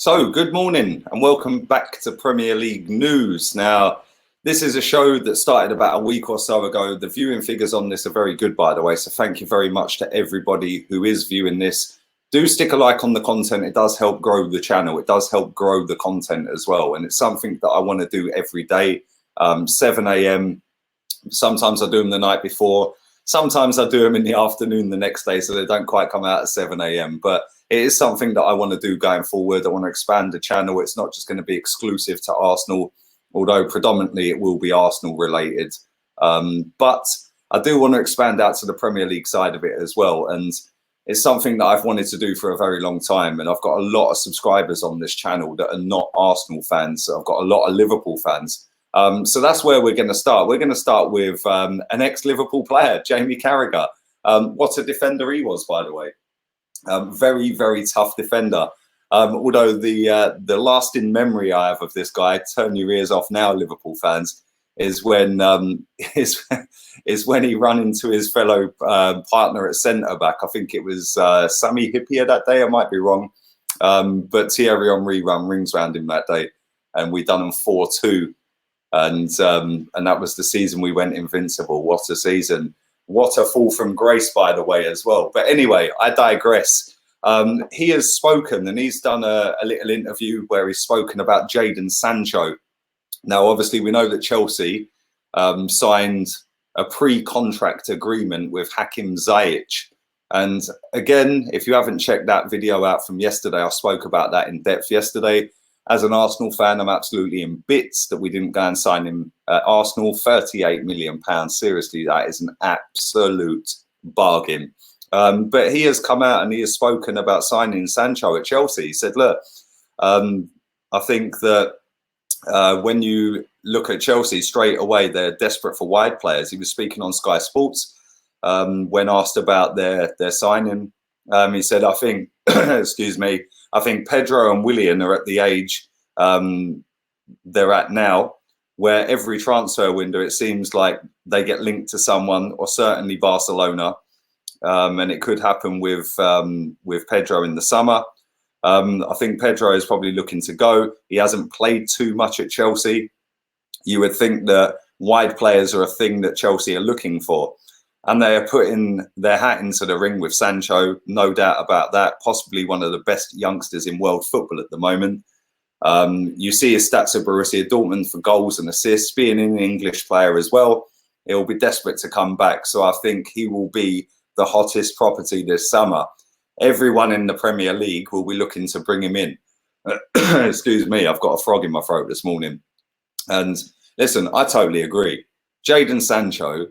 So, good morning and welcome back to Premier League News. Now, this is a show that started about a week or so ago. The viewing figures on this are very good, by the way, so thank you very much to everybody who is viewing this. Do stick a like on the content. It does help grow the channel. It does help grow the content as well, and it's something that I want to do every day, 7 a.m. Sometimes I do them the night before. Sometimes I do them in the afternoon the next day, so they don't quite come out at 7 a.m. But it is something that I want to do going forward. I want to expand the channel. It's not just going to be exclusive to Arsenal, although predominantly it will be Arsenal related. But I do want to expand out to the Premier League side of it as well. And it's something that I've wanted to do for a very long time. And I've got a lot of subscribers on this channel that are not Arsenal fans. So I've got a lot of Liverpool fans. So that's where we're going to start. We're going to start with an ex-Liverpool player, Jamie Carragher. What a defender he was, by the way. Very, very tough defender. Although the lasting memory I have of this guy, turn your ears off now, Liverpool fans, is when when he ran into his fellow partner at centre back. I think it was Sami Hyypiä that day. I might be wrong, but Thierry Henry ran rings round him that day, and we done him 4-2. And that was the season we went invincible. What a season. What a fall from grace, by the way, as well. But anyway, I digress. He has spoken, and he's done a little interview where he's spoken about Jadon Sancho. Now, obviously, we know that Chelsea signed a pre-contract agreement with Hakim Ziyech. And again, if you haven't checked that video out from yesterday, I spoke about that in depth yesterday. As an Arsenal fan, I'm absolutely in bits that we didn't go and sign him at Arsenal. £38 million. Seriously, that is an absolute bargain. But he has come out and he has spoken about signing Sancho at Chelsea. He said, look, I think that when you look at Chelsea straight away, they're desperate for wide players. He was speaking on Sky Sports when asked about their signing. He said, I think, excuse me, I think Pedro and Willian are at the age they're at now, where every transfer window, it seems like they get linked to someone, or certainly Barcelona. And it could happen with Pedro in the summer. I think Pedro is probably looking to go. He hasn't played too much at Chelsea. You would think that wide players are a thing that Chelsea are looking for. And they are putting their hat into the ring with Sancho, no doubt about that. Possibly one of the best youngsters in world football at the moment. You see his stats at Borussia Dortmund for goals and assists. Being an English player as well, he'll be desperate to come back. So I think he will be the hottest property this summer. Everyone in the Premier League will be looking to bring him in. Excuse me, I've got a frog in my throat this morning. And listen, I totally agree. Jadon Sancho,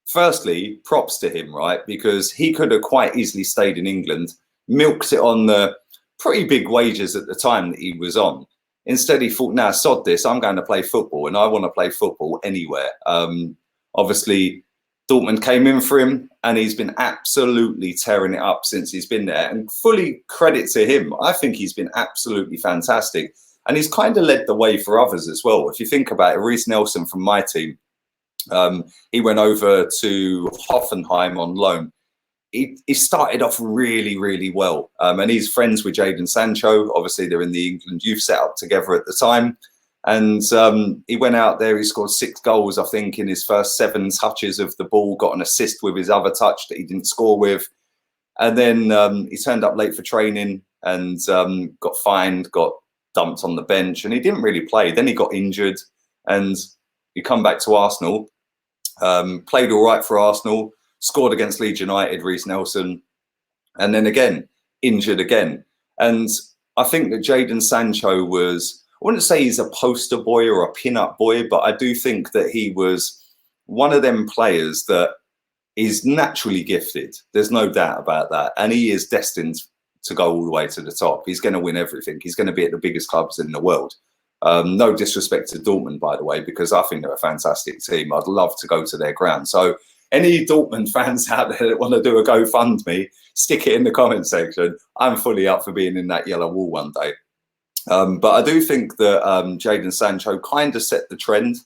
firstly, props to him, right? Because he could have quite easily stayed in England, milked it on the pretty big wages at the time that he was on. Instead, he thought, nah, sod this, I'm going to play football, and I want to play football anywhere. Obviously, Dortmund came in for him, and he's been absolutely tearing it up since he's been there. And fully credit to him. I think he's been absolutely fantastic. And he's kind of led the way for others as well. If you think about it, Reece Nelson from my team, he went over to Hoffenheim on loan. He started off really, really well. And he's friends with Jadon Sancho. Obviously, they're in the England youth setup together at the time. And he went out there, he scored 6 goals, I think, in his first 7 touches of the ball, got an assist with his other touch that he didn't score with. And then he turned up late for training and got fined, got dumped on the bench, and he didn't really play. Then he got injured, and you come back to Arsenal, played all right for Arsenal, scored against Leeds United, Reece Nelson, and then again, injured again. And I think that Jadon Sancho was, I wouldn't say he's a poster boy or a pin-up boy, but I do think that he was one of them players that is naturally gifted. There's no doubt about that. And he is destined to go all the way to the top. He's going to win everything. He's going to be at the biggest clubs in the world. No disrespect to Dortmund, by the way, because I think they're a fantastic team. I'd love to go to their ground. So any Dortmund fans out there that want to do a GoFundMe, stick it in the comment section. I'm fully up for being in that yellow wall one day. But I do think that Jadon Sancho kind of set the trend.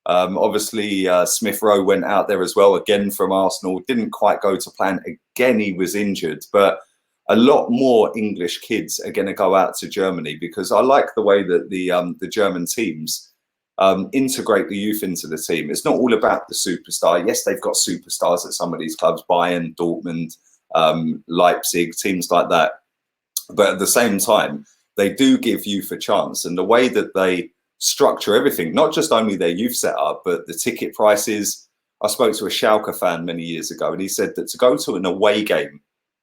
Obviously, Smith Rowe went out there as well, again from Arsenal. Didn't quite go to plan. Again, he was injured. But a lot more English kids are going to go out to Germany, because I like the way that the German teams integrate the youth into the team. It's not all about the superstar. Yes, they've got superstars at some of these clubs, Bayern, Dortmund, Leipzig, teams like that. But at the same time, they do give youth a chance. And the way that they structure everything, not just only their youth setup, but the ticket prices. I spoke to a Schalke fan many years ago, and he said that to go to an away game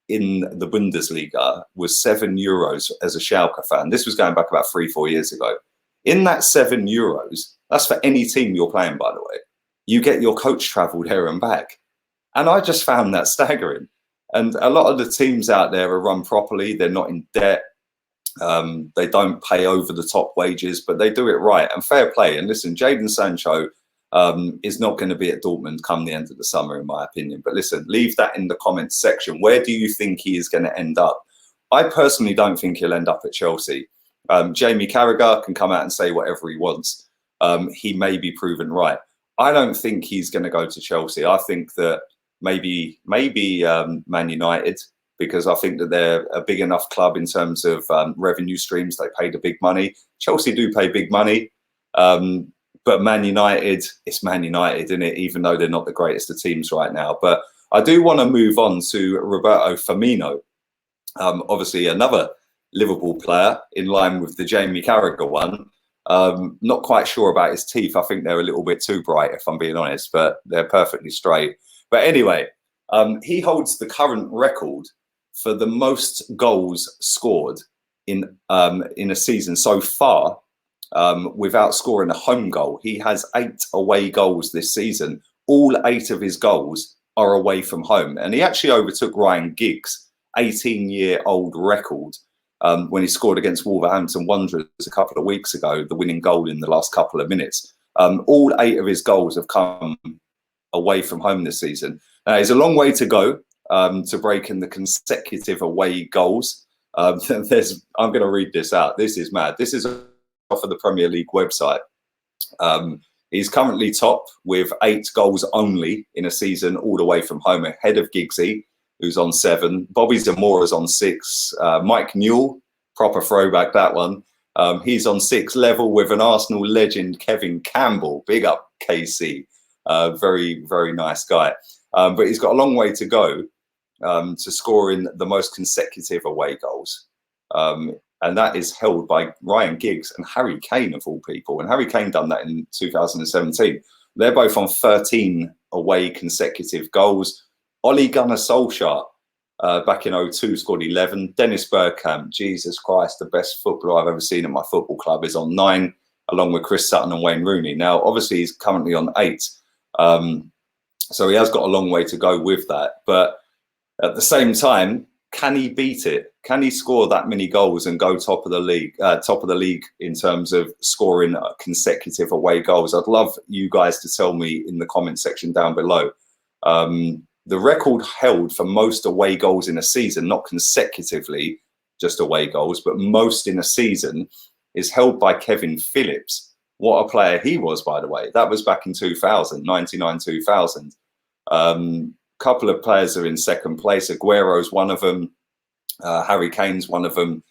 in the Bundesliga was €7 as a Schalke fan. This was going back about 3-4 years ago. In that €7, that's for any team you're playing, by the way. You get your coach travel there and back. And I just found that staggering. And a lot of the teams out there are run properly. They're not in debt. They don't pay over the top wages, but they do it right, and fair play. And listen, Jadon Sancho is not going to be at Dortmund come the end of the summer, in my opinion. But listen, leave that in the comments section. Where do you think he is going to end up? I personally don't think he'll end up at Chelsea. Jamie Carragher can come out and say whatever he wants. He may be proven right. I don't think he's going to go to Chelsea. I think that maybe Man United, because I think that they're a big enough club in terms of revenue streams. They pay the big money. Chelsea do pay big money. But Man United, it's Man United, isn't it? Even though they're not the greatest of teams right now. But I do want to move on to Roberto Firmino. Obviously, another Liverpool player in line with the Jamie Carragher one. Not quite sure about his teeth. I think they're a little bit too bright, if I'm being honest, but they're perfectly straight. But anyway, he holds the current record for the most goals scored in a season so far without scoring a home goal. He has 8 away goals this season. All 8 of his goals are away from home. And he actually overtook Ryan Giggs' 18-year-old record when he scored against Wolverhampton Wanderers a couple of weeks ago, the winning goal in the last couple of minutes. All 8 of his goals have come away from home this season. Now, there's a long way to go to breaking the consecutive away goals. I'm going to read this out. This is mad. This is off of the Premier League website. He's currently top with 8 goals only in a season all the way from home, ahead of Giggsy, who's on 7. Bobby Zamora's on 6. Mike Newell, proper throwback, that one. He's on 6, level with an Arsenal legend, Kevin Campbell. Big up, KC. Very, very nice guy. But he's got a long way to go to scoring the most consecutive away goals. And that is held by Ryan Giggs and Harry Kane, of all people. And Harry Kane done that in 2017. They're both on 13 away consecutive goals. Ole Gunnar Solskjaer, back in 2002, scored 11. Dennis Bergkamp, Jesus Christ, the best footballer I've ever seen at my football club, is on 9, along with Chris Sutton and Wayne Rooney. Now, obviously, he's currently on 8. So he has got a long way to go with that. But at the same time, can he beat it? Can he score that many goals and go top of the league in terms of scoring consecutive away goals? I'd love you guys to tell me in the comment section down below. The record held for most away goals in a season, not consecutively just away goals, but most in a season, is held by Kevin Phillips. What a player he was, by the way. That was back in 2000, 99-2000. Couple of players are in second place. Aguero's one of them. Harry Kane's one of them.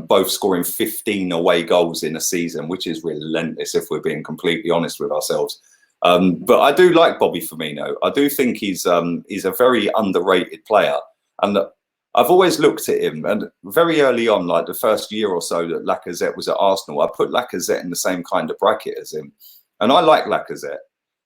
Both scoring 15 away goals in a season, which is relentless if we're being completely honest with ourselves. But I do like Bobby Firmino. I do think he's a very underrated player. And I've always looked at him, and very early on, like the first year or so that Lacazette was at Arsenal, I put Lacazette in the same kind of bracket as him. And I like Lacazette.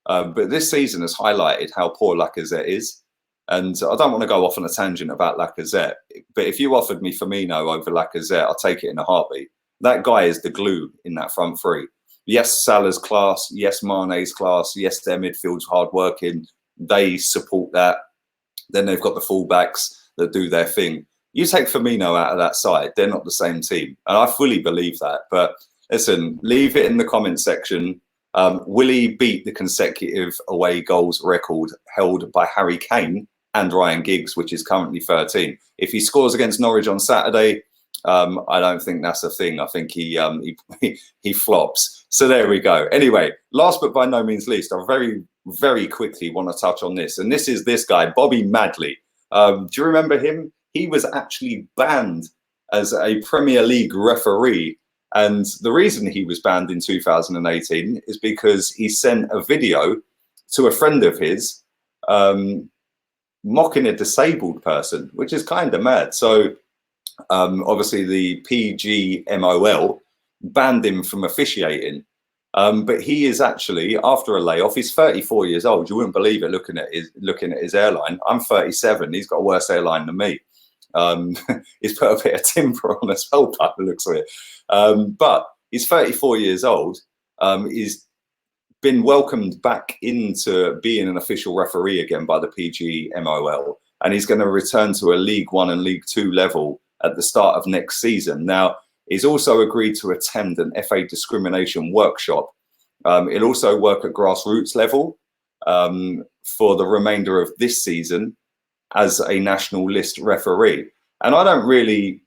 But this season has highlighted how poor Lacazette is. And I don't want to go off on a tangent about Lacazette, but if you offered me Firmino over Lacazette, I'll take it in a heartbeat. That guy is the glue in that front three. Yes, Salah's class. Yes, Mane's class. Yes, their midfield's hardworking. They support that. Then they've got the fullbacks that do their thing. You take Firmino out of that side, they're not the same team. And I fully believe that. But listen, leave it in the comment section. Will he beat the consecutive away goals record held by Harry Kane and Ryan Giggs, which is currently 13? If he scores against Norwich on Saturday, I don't think that's a thing. I think he flops. So there we go. Anyway, last but by no means least, I very, very quickly want to touch on this. And this is this guy, Bobby Madley. Do you remember him? he was actually banned as a Premier League referee. And the reason he was banned in 2018 is because he sent a video to a friend of his mocking a disabled person, which is kind of mad. So obviously the PGMOL banned him from officiating. But he is actually, after a layoff, he's 34 years old. You wouldn't believe it looking at his airline. I'm 37. He's got a worse airline than me. He's put a bit of timber on as well, by the looks of it. But he's 34 years old. He's been welcomed back into being an official referee again by the PGMOL. And he's going to return to a League One and League Two level at the start of next season. Now, he's also agreed to attend an FA discrimination workshop. He'll also work at grassroots level for the remainder of this season as a national list referee. And I don't really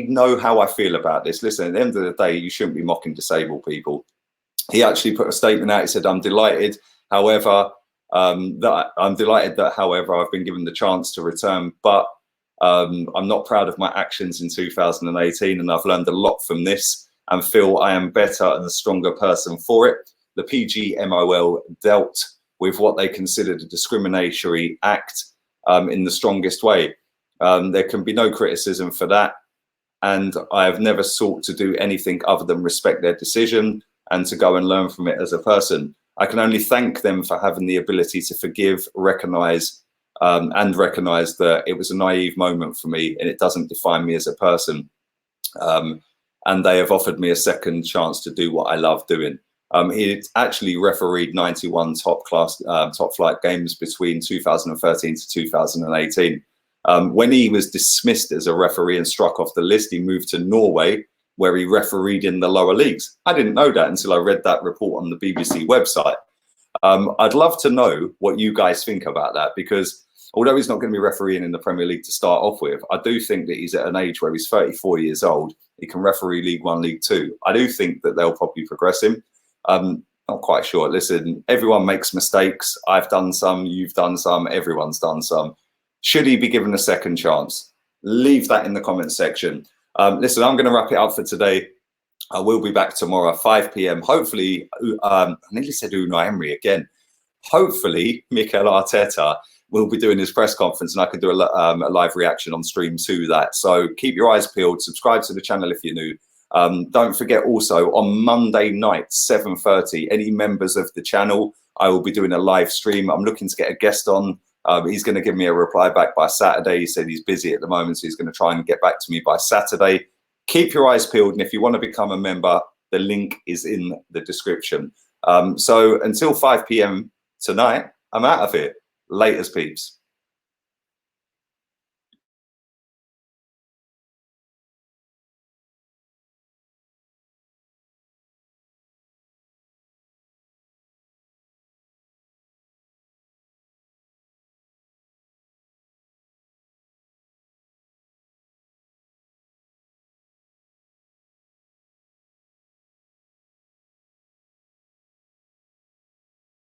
know how I feel about this. Listen, at the end of the day, you shouldn't be mocking disabled people. He actually put a statement out. He said, I'm delighted, however, however, I've been given the chance to return, but I'm not proud of my actions in 2018, and I've learned a lot from this and feel I am better and a stronger person for it. The PGMOL dealt with what they considered a discriminatory act in the strongest way. There can be no criticism for that, and I have never sought to do anything other than respect their decision and to go and learn from it as a person. I can only thank them for having the ability to forgive, recognise that it was a naive moment for me and it doesn't define me as a person. And they have offered me a second chance to do what I love doing. He actually refereed 91 top flight games between 2013 to 2018. When he was dismissed as a referee and struck off the list, he moved to Norway, where he refereed in the lower leagues. I didn't know that until I read that report on the BBC website. I'd love to know what you guys think about that, because although he's not going to be refereeing in the Premier League to start off with, I do think that he's at an age where he's 34 years old. He can referee League One, League Two. I do think that they'll probably progress him. Not quite sure. Listen, everyone makes mistakes. I've done some, you've done some, everyone's done some. Should he be given a second chance? Leave that in the comments section. Listen, I'm going to wrap it up for today. I will be back tomorrow, 5 p.m. Hopefully, I nearly said Unai Emery again. Hopefully, Mikel Arteta will be doing his press conference and I can do a live reaction on stream to that. So keep your eyes peeled. Subscribe to the channel if you're new. Don't forget also on Monday night, 7:30, any members of the channel, I will be doing a live stream. I'm looking to get a guest on. He's going to give me a reply back by Saturday. He said he's busy at the moment, so he's going to try and get back to me by Saturday. Keep your eyes peeled. And if you want to become a member, the link is in the description. So until 5 p.m. tonight, I'm out of here. Laters, peeps.